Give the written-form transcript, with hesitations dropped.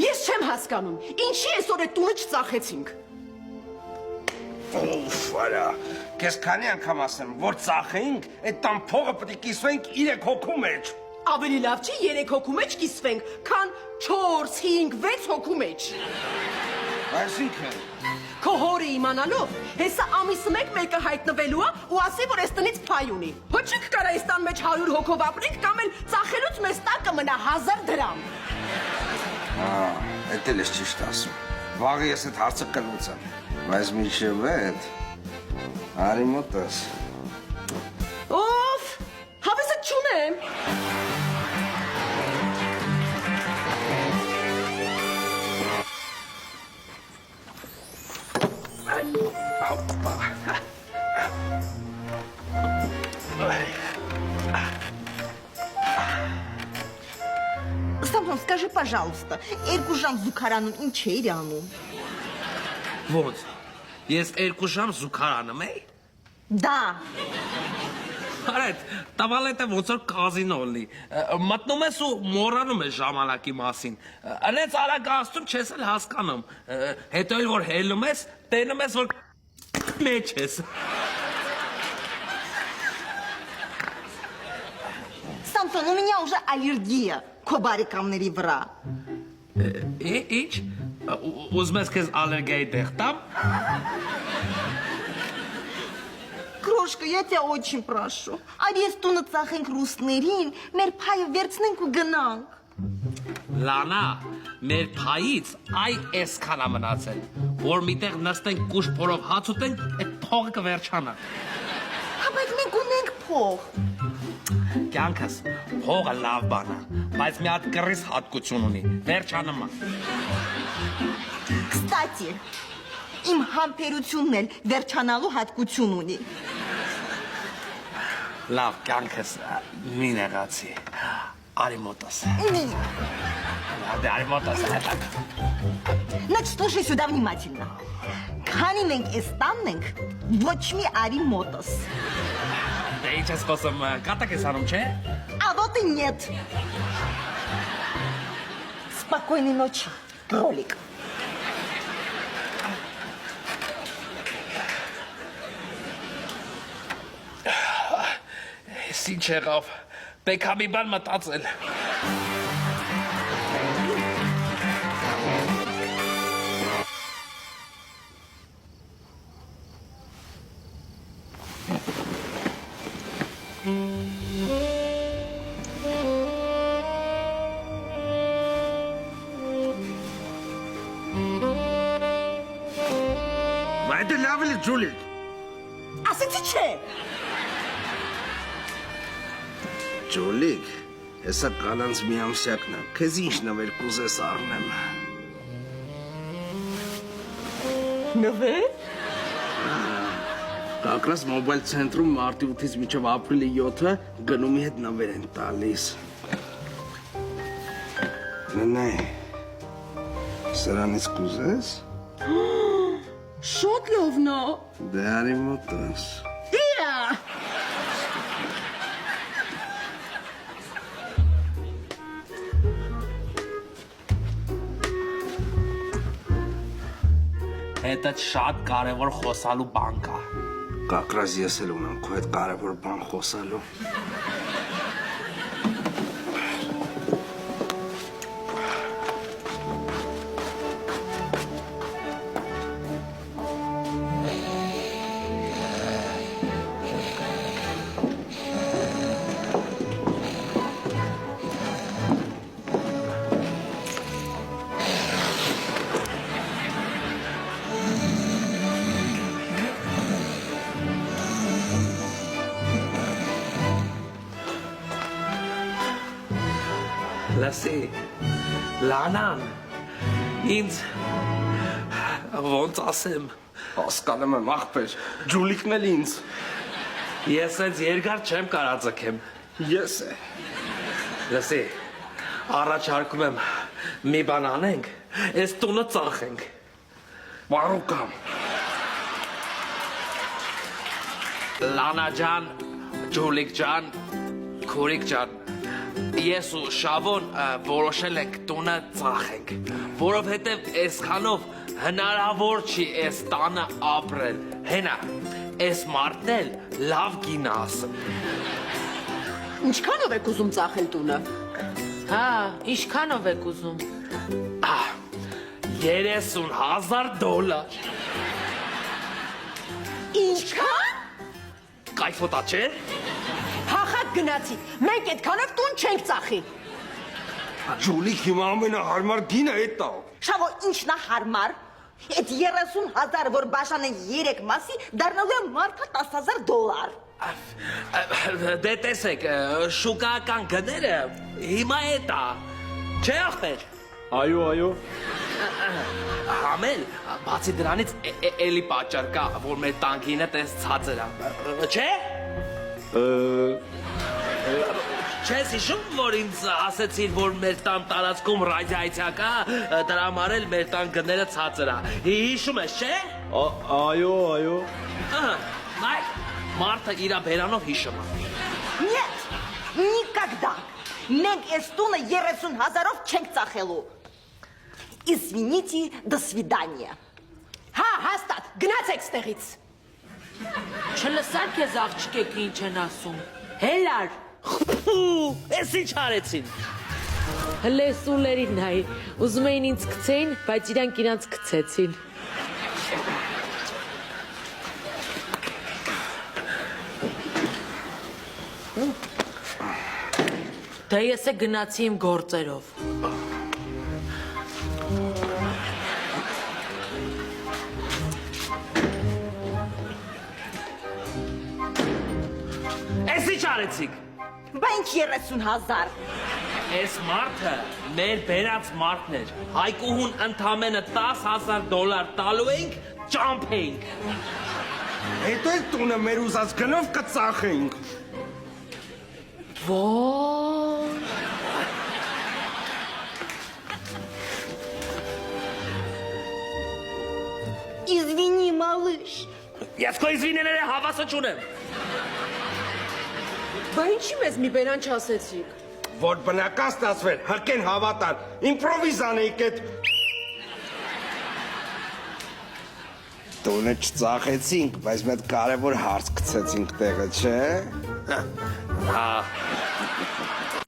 Ես չեմ հասկանում, ինչի այսօր այդ տունը չծախեցինք։ Ուֆ, արա, քեզ քանի անգամ ասեմ, որ ծախեինք, այդ տան փողը պետք է կիսվենք 3 հոգու մեջ։ Ավելի լավ չի 3 հոգու մեջ կիսվենք, քան 4, 5, 6 հոգու մեջ։ Այսինքն Քո հորը իմանալով, հեսա ամիսը մեկը հայտնվելու է ու ասի, որ այս տնից փայ ունի։ Ոչ չեք կարա այս տան մեջ 100 հոգով ապրենք կամ էլ ծախելուց մեզ տակը մնա 1000 դրամ։ Էդ էլ ես ճիշտ ասում։ Վաղը ես այդ հարցը կլուծեմ, բայց մինչև այդ արի մոտս։ Օֆ, հավեսը չունեմ։ Самсон, скажи, пожалуйста, Эркужан Зукарану ինչ էր անում։ Ոնց։ Ես 2 ժամ զուգարանում էի։ Да, Արետ, տավալետը ոնց որ կազինո լի։ Մտնում ես ու մոռանում ես ժամանակի մասին։ Անեց արագ ասում չես էլ հասկանում։ Հետո էլ որ հելում ես, տենում ես որ մեջ ես։ Самсон, у меня уже аллергия քո բարեկամների վրա։ Ինչ։ Ուզում ես քեզ ալերգիայի տեղ տամ։ Крошка, я тебя очень прошу. Արիստունը ծախենք ռուսներին, մեր փայը վերցնենք ու գնանք։ Լանա, մեր փայից այ այսքան է մնացել, որ միտեղ նստենք կուշ փորով հաց ուտենք, այդ փողը կվերջանա։ Հա, բայց մենք ունենք փող։ Կյանքս փողը լավ բան է, բայց մի հատ կռիս հատկություն ունի, վերջանում է։ Կստատի, իմ համբերությունն էլ վերջանալու հատկություն ունի։ Լավ, կյանքս մի նեղացի, արի մոտս։ Դե արի մոտս, Значит, слушай сюда внимательно. Քանի մենք այս տանն ենք, ոչ մի արի մոտս։ Դե ինչ ես խոսում, կատակ ես անում, չէ։ А вот и нет. Спокойной ночи, кролик. Ես ինչ եղավ, պետք է մի բան մտածել։ Այդ է լավ էլի Ջուլիկ։ Ասեցի չէ։ Ջուլիկ, հեսա կանանց մի ամսյակն է, քեզ ինչ նվեր կուզես առնեմ։ Նվեր։ Կակրաս մոբայլ ցենտրում մարտի 8-ից մինչև ապրիլի 7-ը գնումի հետ նվեր են տալիս։ Ննայ, սրանից կուզես։ Շատ լավն է։ Դե արի մոտս։ Իրա։ Հետը շատ կարևոր խոսալու բան կա։ Կակրաս ես էլ ունեմ քո հետ կարևոր բան խոսալու։ Լսի, Լանան, ինձ ոնց ասեմ, Հասկանում եմ աղբեր, Ջուլիկն էլ ինձ։ ես այս երկար չեմ կարա ձգեմ։ Ես է։ Լսի, առաջարկում եմ մի բան անենք, այս տունը ծախենք։ Բարուկամ։ Լանա ջան, Ջուլիկ ջան, քուրիկ ջան, Ես ու Շավոն որոշել ենք տունը ծախենք, որովհետև այսքանով հնարավոր չի այս տանը ապրել։ Հենա, այս մարդն էլ լավ գին ասում։ Ինչքանով եք ուզում ծախել տունը։ Հա, ինչքանով եք ուզում։ $30,000։ Ինչքան։ Կայֆոտա չէ։ Հախակ գնացիք, մենք այդքանով տուն չենք ծախի։ Ջուլիկ հիմա ամենահարմար գինը էդ է։ Շավո, ինչն է հարմար։ Այդ 30,000 որ բաժանեն 3 մասի, դառնալու է մարդը $10,000։ Դե տեսեք, շուկայական գները հիմա էդ է։ Չէ ախպեր։ Այո։ Համել, բացի դրանից էլի պատճառ կա, որ մեր տանկինը տես ցածր է։ Չէ։ Չես հիշում, որ ինձ ասեցին, որ մեր տան տարածքում ռադիացիա կա, դրա համար էլ մեր տան գները ցածր է։ Հիշում ես, չէ։ Այո։ Նայ, մարդը իրա բերանով հիշում է։ Нет, никогда։ Մենք այս տունը 30,000-ով չենք ծախելու։ Извините, до свидания։ Հա, հաստատ, գնացեք ստեղից։ Չլսար քեզ աղջիկեք ինչ են ասում։ Հելար, Էս ինչ արեցին։ հլե սուլերին նայ, ուզում էին ինձ գցեին, բայց իրանք իրանց գցեցին։ Դա ես է գնացի իմ գործերով։ Էս ինչ արեցիք։ Բա ինչ 30,000։ Այս մարդը մեր բերած մարդն էր։ Հայկուհուն ընդամենը $10,000 տալու ենք, ճամփեինք։ Հետո էլ տունը մեր ուզած գնով կծախենք։ Ո՜ր։ Извини, малыш։ Ես քո իզվիներերը հավասը չունեմ։ Բա ինչի մեզ մի բերան չասեցիք։ Որ բնական ստացվեր, հրկեն հավատան, իմպրովիզ անեիք էդ։ Տունը չծախեցինք, բայց մեծ կարևոր հարց գցեցինք տեղը, չէ։ Հա։